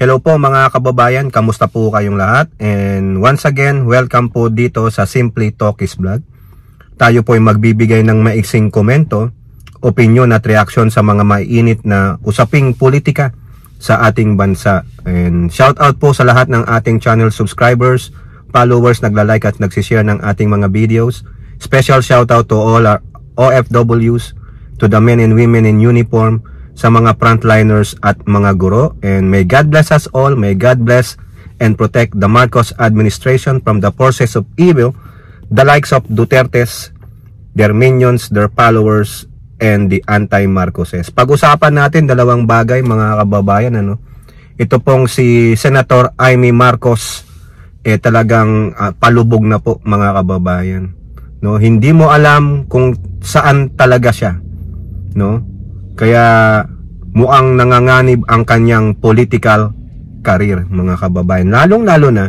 Hello po mga kababayan, kamusta po kayong lahat? And once again, welcome po dito sa Simply Talkies Vlog. Tayo po ay magbibigay ng maiksing komento, opinion at reaksyon sa mga mainit na usaping politika sa ating bansa. And shout out po sa lahat ng ating channel subscribers, followers, nagla-like at nagsishare ng ating mga videos. Special shout out to all our OFWs, to the men and women in uniform, sa mga frontliners at mga guro. And may God bless us all. May God bless and protect the Marcos administration from the forces of evil, the likes of Dutertes, their minions, their followers, and the anti-Marcoses. Pag-usapan natin dalawang bagay mga kababayan. Ito pong si Senator Amy Marcos talagang palubog na po mga kababayan. Hindi mo alam kung saan talaga siya. Kaya mukhang nanganganib ang kanyang political career mga kababayan. Lalong-lalo na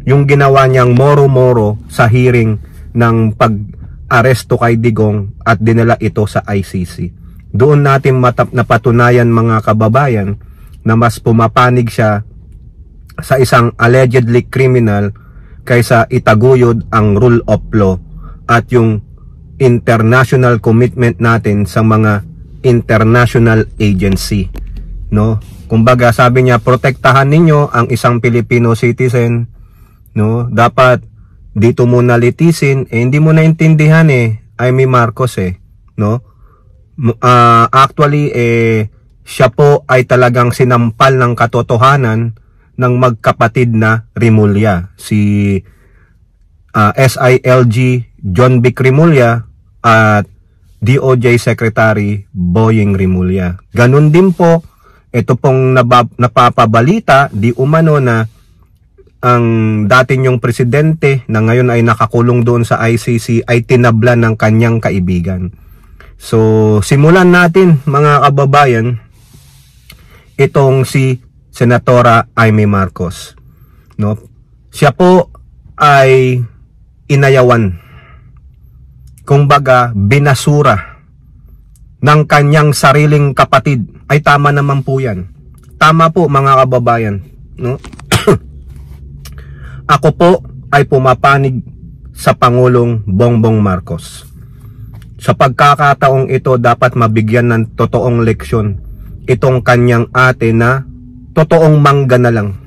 yung ginawa niyang moro-moro sa hearing ng pag-aresto kay Digong at dinala ito sa ICC. Doon natin napatunayan mga kababayan na mas pumapanig siya sa isang allegedly criminal kaysa itaguyod ang rule of law at yung international commitment natin sa mga international agency. Kumbaga sabi niya, protektahan ninyo ang isang Filipino citizen. Dapat dito muna litisin. Hindi mo naintindihan Amy Marcos actually siya po ay talagang sinampal ng katotohanan ng magkapatid na Rimulya. Si SILG John Vic Rimulya at DOJ Secretary Boying Rimulya. Ganun din po, ito pong napapabalita, di umano na ang dati niyong presidente na ngayon ay nakakulong doon sa ICC ay tinablan ng kanyang kaibigan. So, simulan natin mga kababayan, itong si Senatora Amy Marcos. Siya po ay inayawan, kumbaga binasura ng kanyang sariling kapatid. Ay tama naman po yan. Tama po mga kababayan. Ako po ay pumapanig sa Pangulong Bongbong Marcos. Sa pagkakataong ito dapat mabigyan ng totoong leksyon itong kanyang ate na totoong mangga na lang.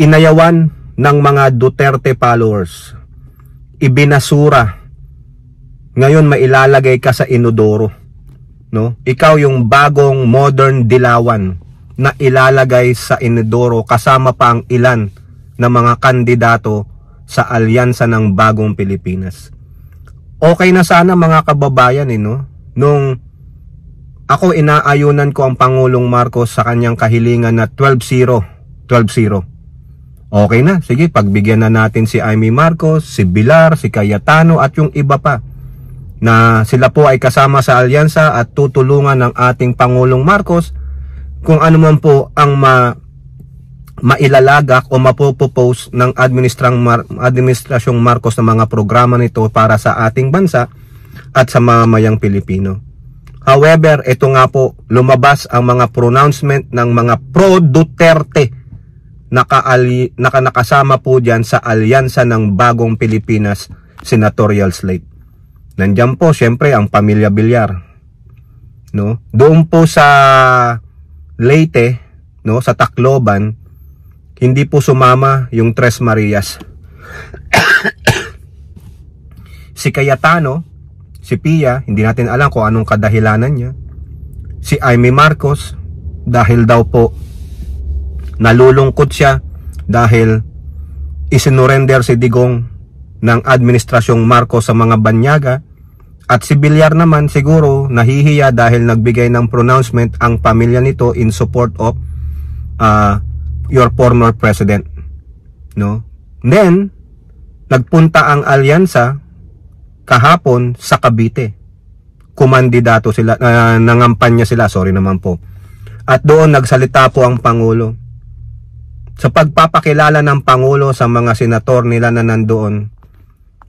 Inayawan ng mga Duterte followers. Ibinasura. Ngayon mailalagay ka sa inodoro. Ikaw yung bagong modern dilawan na ilalagay sa inodoro kasama pa ang ilan na mga kandidato sa alyansa ng Bagong Pilipinas. Okay na sana mga kababayan nung ako inaayunan ko ang Pangulong Marcos sa kanyang kahilingan na 12-0. 12-0. Okay na, sige, pagbigyan na natin si Amy Marcos, si Villar, si Cayetano at yung iba pa na sila po ay kasama sa alyansa at tutulungan ng ating Pangulong Marcos kung ano man po ang mailalagak o mapopropose ng Administrasyong Marcos na mga programa nito para sa ating bansa at sa mamamayang Pilipino. However, ito nga po, lumabas ang mga pronouncement ng mga pro-Duterte nakasama po dyan sa alyansa ng Bagong Pilipinas senatorial slate. Nandiyan po syempre ang pamilya Villar. Doon po sa Leyte, sa Tacloban, hindi po sumama yung Tres Marias. Si Cayetano, si Pia, hindi natin alam kung anong kadahilanan niya. Si Amy Marcos, dahil daw po nalulungkot siya dahil isinurrender si Digong ng Administrasyong Marcos sa mga banyaga. At si Villar naman siguro nahihiya dahil nagbigay ng pronouncement ang pamilya nito in support of your former president. Then, nagpunta ang alyansa kahapon sa Cavite. Kumandidato sila, nangampanya sila, sorry naman po. At doon nagsalita po ang Pangulo. Sa pagpapakilala ng Pangulo sa mga senator nila na nandoon,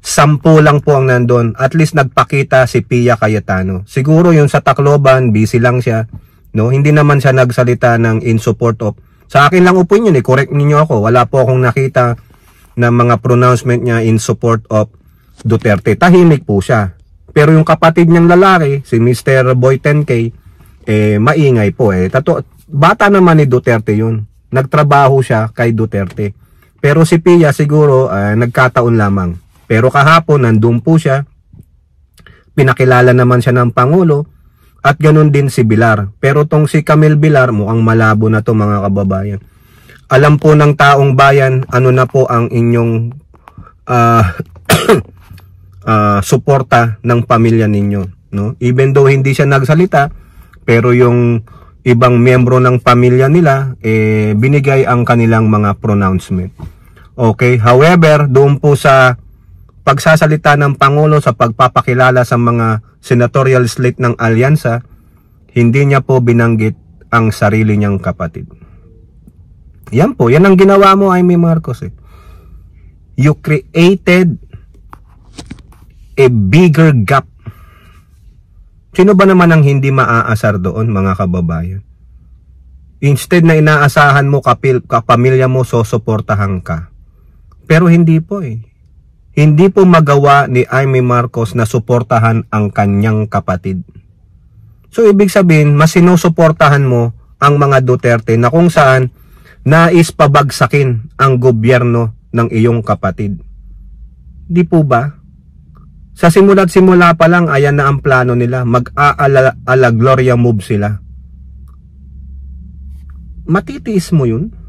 10 lang po ang nandoon. At least nagpakita si Pia Cayetano. Siguro yung sa Tacloban, busy lang siya. Hindi naman siya nagsalita ng in support of Sa akin lang opinion, correct ninyo ako. Wala po akong nakita na mga pronouncement niya in support of Duterte. Tahimik po siya. Pero yung kapatid niyang lalaki, si Mr. Boy 10K, maingay po bata naman ni Duterte yun. Nagtrabaho siya kay Duterte. Pero si Pia siguro nagkataon lamang. Pero kahapon nandun po siya. Pinakilala naman siya ng Pangulo. At ganun din si Villar. Pero tong si Camille Villar, mukhang malabo na to mga kababayan. Alam po ng taong bayan, ano na po ang inyong suporta ng pamilya ninyo. No? Even though hindi siya nagsalita, pero yung ibang miyembro ng pamilya nila, binigay ang kanilang mga pronouncement. Okay, however, doon po sa pagsasalita ng Pangulo sa pagpapakilala sa mga senatorial slate ng alyansa, hindi niya po binanggit ang sarili niyang kapatid. Yan po, yan ang ginawa mo, Amy Marcos. You created a bigger gap. Sino ba naman ang hindi maaasar doon, mga kababayan? Instead na inaasahan mo kapamilya mo, sosuportahan ka. Pero hindi po Hindi po magawa ni Amy Marcos na suportahan ang kanyang kapatid. So ibig sabihin, mas sinusuportahan mo ang mga Duterte na kung saan nais pabagsakin ang gobyerno ng iyong kapatid. Di po ba? Sa simula't simula pa lang, ayan na ang plano nila. Mag-ala Gloria move sila. Matitiis mo yun?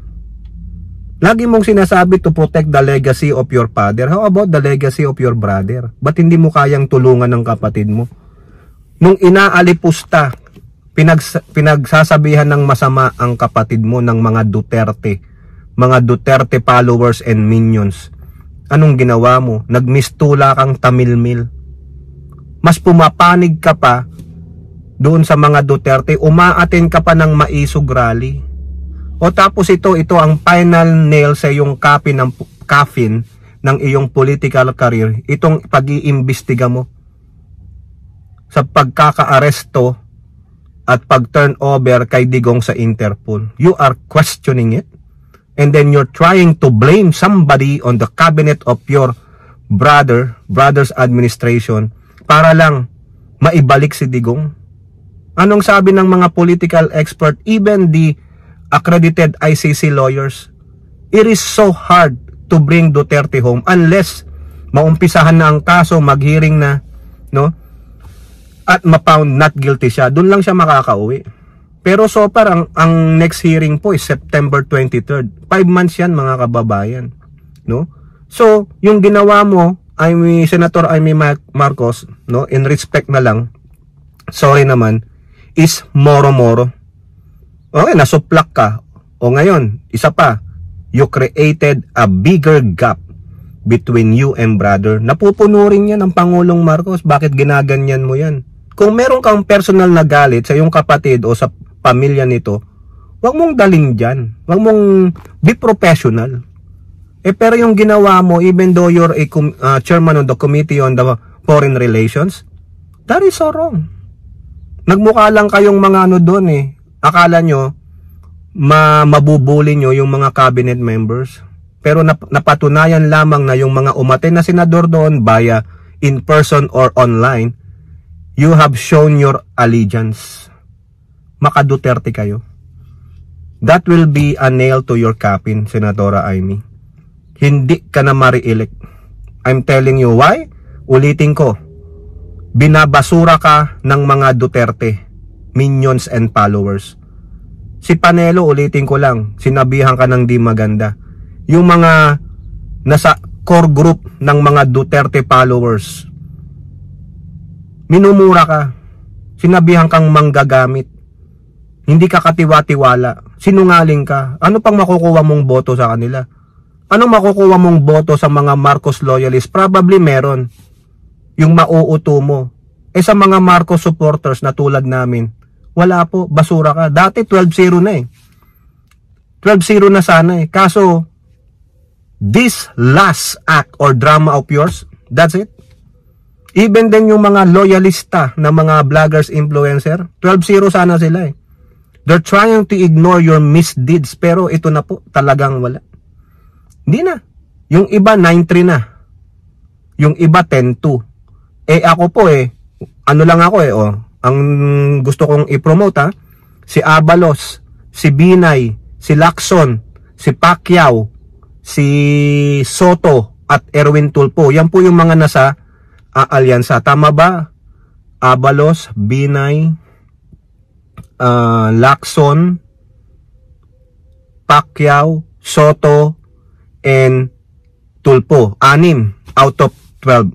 Lagi mong sinasabi to protect the legacy of your father. How about the legacy of your brother? Ba't hindi mo kayang tulungan ng kapatid mo? Nung inaalipusta, pinagsasabihan ng masama ang kapatid mo ng mga Duterte followers and minions. Anong ginawa mo? Nagmistula kang tamilmil. Mas pumapanig ka pa doon sa mga Duterte, umaaten ka pa ng maisog rally. O tapos ito ang final nail sa iyong coffin ng iyong political career, itong pag-iimbestiga mo sa pagkaka-aresto at pag-turn over kay Digong sa Interpol. You are questioning it, and then you're trying to blame somebody on the cabinet of your brother's administration para lang maibalik si Digong. Anong sabi ng mga political expert, even the accredited ICC lawyers? It is so hard to bring Duterte home unless maumpisahan na ang kaso, mag-hearing na, no? At ma-found not guilty siya. Doon lang siya makakauwi. Pero so far, ang next hearing po is September 23rd. 5 months yan, mga kababayan, no? So, yung ginawa mo, Senator Amy Marcos, no, in respect na lang, sorry naman, is moro-moro. Okay, nasuplak ka. O ngayon, isa pa, you created a bigger gap between you and brother. Napupuno rin yan ng Pangulong Marcos. Bakit ginaganyan mo yan? Kung meron kang personal na galit sa iyong kapatid o sa pamilya nito, wag mong daling dyan. Wag mong be professional. Pero yung ginawa mo, even though you're a chairman of the Committee on the Foreign Relations, that is so wrong. Nagmukha lang kayong mga doon Akala nyo, mabubuli nyo yung mga cabinet members. Pero napatunayan lamang na yung mga umaten na senador doon via in person or online, you have shown your allegiance. Maka-Duterte kayo. That will be a nail to your coffin, Senadora Amy. Hindi ka na ma-re-elect. I'm telling you why? Ulitin ko. Binabasura ka ng mga Duterte, minions and followers. Si Panelo, ulitin ko lang, sinabihan ka ng di maganda. Yung mga nasa core group ng mga Duterte followers, minumura ka. Sinabihan kang manggagamit. Hindi ka katiwa-tiwala. Sinungaling ka. Ano pang makukuha mong boto sa kanila? Anong makukuha mong boto sa mga Marcos loyalists? Probably meron. Yung mauuto mo. Sa mga Marcos supporters na tulad namin, wala po, basura ka. Dati 12-0 na 12-0 na sana Kaso, this last act or drama of yours, that's it. Even din yung mga loyalista na mga vloggers, influencer, 12-0 sana sila They're trying to ignore your misdeeds, pero ito na po, talagang wala. Hindi na. Yung iba 9-3 na. Yung iba 10-2. Ako po ano lang ako ang gusto kong i-promote si Abalos, si Binay, si Lacson, si Pacquiao, si Soto at Erwin Tulfo. Yan po yung mga nasa alyansa. Tama ba? Abalos, Binay, Lacson, Pacquiao, Soto, and Tulfo. 6 out of 12.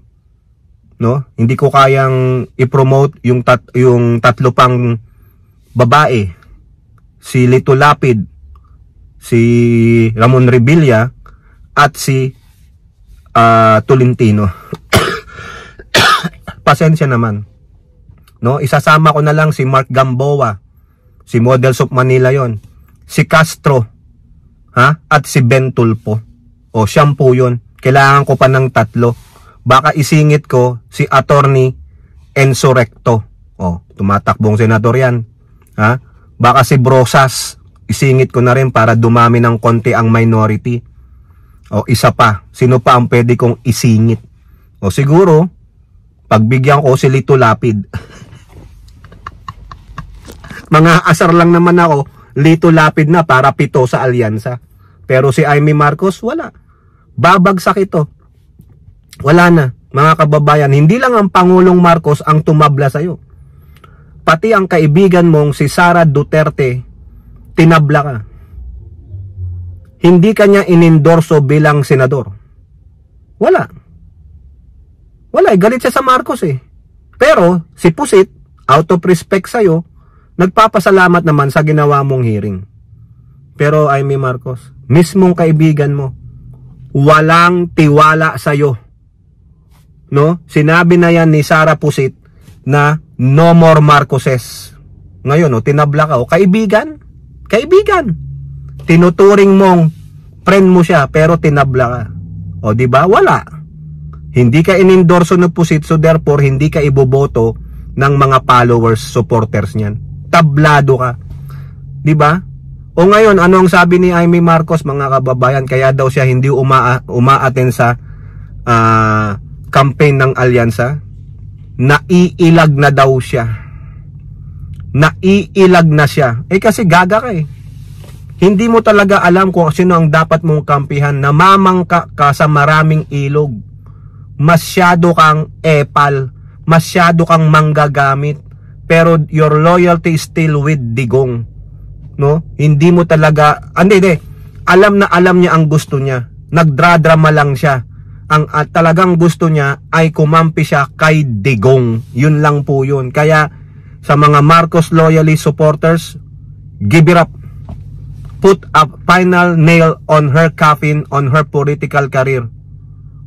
No? Hindi ko kayang i-promote yung tatlo pang babae. Si Lito Lapid, si Ramon Revilla, at si Tolentino. Pasensya naman. No? Isasama ko na lang si Mark Gamboa, si Models of Manila yon, si Castro, at si Ben Tulfo. Siyam po yun. Kailangan ko pa ng 3. Baka isingit ko si Attorney Enzo Recto. Tumatakbong senador yan. Baka si Brosas, isingit ko na rin para dumami ng konti ang minority. Isa pa. Sino pa ang pwede kong isingit? Siguro, pagbigyan ko si Lito Lapid. Mga asar lang naman ako, Lito Lapid na para 7 sa alyansa. Pero si Amy Marcos, wala. Babagsak ito. Wala na, mga kababayan. Hindi lang ang Pangulong Marcos ang tumabla sa'yo. Pati ang kaibigan mong si Sara Duterte, tinabla ka. Hindi kanya inendorso bilang senador. Wala. Wala, galit siya sa Marcos Pero, si Pusit, out of respect sa'yo, nagpapasalamat naman sa ginawa mong hearing. Pero, Amy Marcos, mismong kaibigan mo, walang tiwala sa'yo. No? Sinabi na yan ni Sara Pusit na no more Marcoses. Ngayon, tinabla ka. Kaibigan? Kaibigan. Tinuturing mong friend mo siya pero tinabla ka. Di ba? Wala. Hindi ka inendorso ng Pusit, so therefore hindi ka iboboto ng mga followers, supporters niyan. Tablado ka. Di ba? Ngayon, ano ang sabi ni Amy Marcos, mga kababayan? Kaya daw siya hindi uma-attend sa campaign ng alyansa. Naiilag na daw siya. Naiilag na siya. Kasi gaga ka Hindi mo talaga alam kung sino ang dapat mong kampihan. Namamangka ka sa maraming ilog. Masyado kang epal. Masyado kang manggagamit. Pero your loyalty is still with Digong. No? Hindi mo talaga, alam na alam niya ang gusto niya. Nagdradrama lang siya. Ang talagang gusto niya ay kumampi siya kay Digong. Yun lang po yun. Kaya sa mga Marcos loyalist supporters, give it up. Put a final nail on her coffin, on her political career.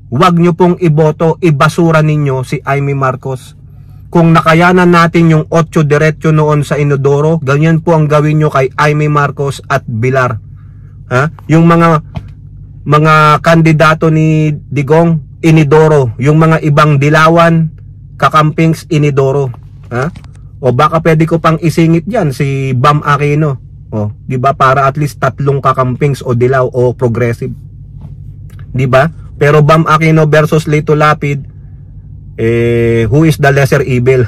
Huwag nyo pong iboto, ibasura ninyo si Amy Marcos. Kung nakayanan natin yung 8 diretso noon sa Inodoro, ganyan po ang gawin nyo kay Amy Marcos at Bilar. Yung mga kandidato ni Digong, Inidoro. Yung mga ibang Dilawan, Kakampings, Inidoro. Baka pwede ko pang isingit dyan si Bam Aquino. Diba? Para at least 3 Kakampings o Dilaw o Progressive. Diba? Pero Bam Aquino versus Lito Lapid, who is the lesser evil?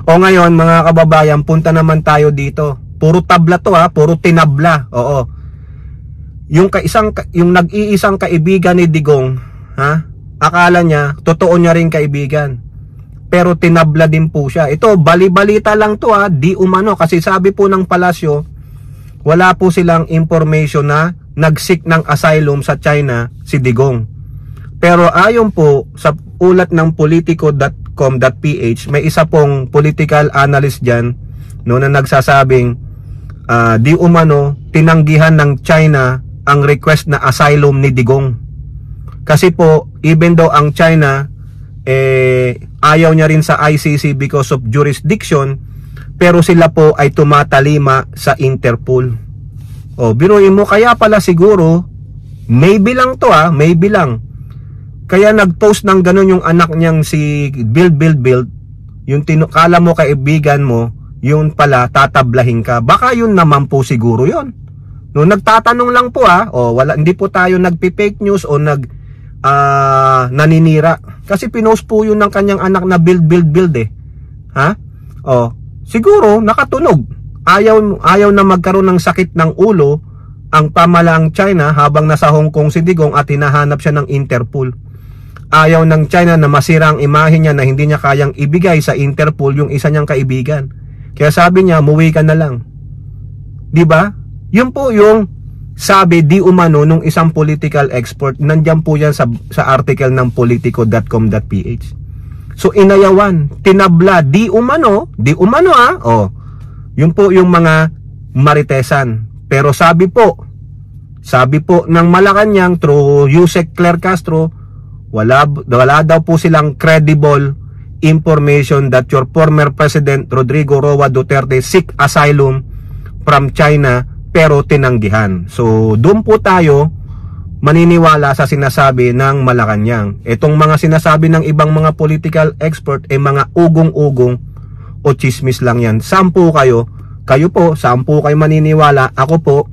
Ngayon, mga kababayan, punta naman tayo dito. Puro tabla to puro tinabla. Yung nag-iisang kaibigan ni Digong, akala niya totoo niya rin kaibigan. Pero tinabla din po siya. Ito, bali-balita lang to di umano. Kasi sabi po ng palasyo, wala po silang information na nag-seek ng asylum sa China si Digong. Pero ayon po sa ulat ng politico.com.ph, may isa pong political analyst dyan na nagsasabing di umano tinanggihan ng China ang request na asylum ni Digong. Kasi po, even though ang China ayaw niya rin sa ICC because of jurisdiction, pero sila po ay tumatalima sa Interpol. Biruin mo, kaya pala siguro, maybe lang to maybe lang. Kaya nag-post ng ganun yung anak niyang si Build, yung kala mo kaibigan mo, yun pala tatablahin ka. Baka yun naman po siguro yun. No, nagtatanong lang po wala, hindi po tayo nagpi-fake news o naninira. Kasi pinost po yun ng kanyang anak na build ha? Siguro nakatunog. Ayaw na magkaroon ng sakit ng ulo ang pamalaang China habang nasa Hong Kong si Digong at hinahanap siya ng Interpol. Ayaw ng China na masira ang imahe niya na hindi niya kayang ibigay sa Interpol yung isa niyang kaibigan. Kaya sabi niya, muwi ka na lang. 'Di ba? Yun po yung sabi di umano nung isang political expert. Nandiyan po yan sa article ng politico.com.ph. So inayawan, tinabla, di umano yun po yung mga maritesan. Pero sabi po ng Malacanang through Yusek Claire Castro, wala daw po silang credible information that your former President Rodrigo Roa Duterte seek asylum from China pero tinanggihan. So doon po tayo maniniwala sa sinasabi ng Malacanang. Itong mga sinasabi ng ibang mga political expert mga ugong-ugong o chismis lang yan. 10 kayo po, 10 kayo maniniwala. Ako po,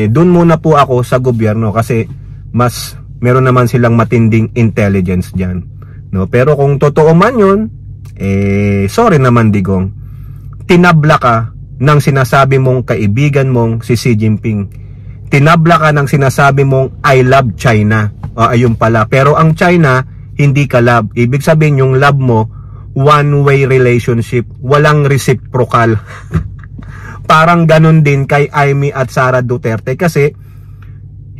doon muna po ako sa gobyerno kasi mas meron naman silang matinding intelligence dyan. No? Pero kung totoo man yun, sorry naman Digong, tinabla ka ng sinasabi mong kaibigan mong si Xi Jinping. Tinabla ka ng sinasabi mong I love China. Ayun pala. Pero ang China, hindi ka love. Ibig sabihin yung love mo, one-way relationship. Walang reciprocal. Parang ganun din kay Amy at Sara Duterte kasi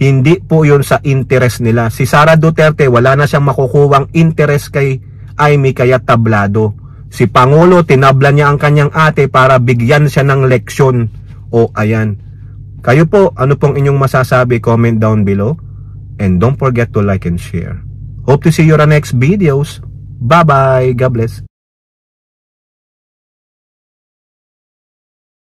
hindi po yun sa interest nila. Si Sara Duterte, wala na siyang makukuwang interest kay Amy kaya tablado. Si Pangulo, tinabla niya ang kanyang ate para bigyan siya ng leksyon. Ayan. Kayo po, ano pong inyong masasabi? Comment down below. And don't forget to like and share. Hope to see you on the next videos. Bye-bye. God bless.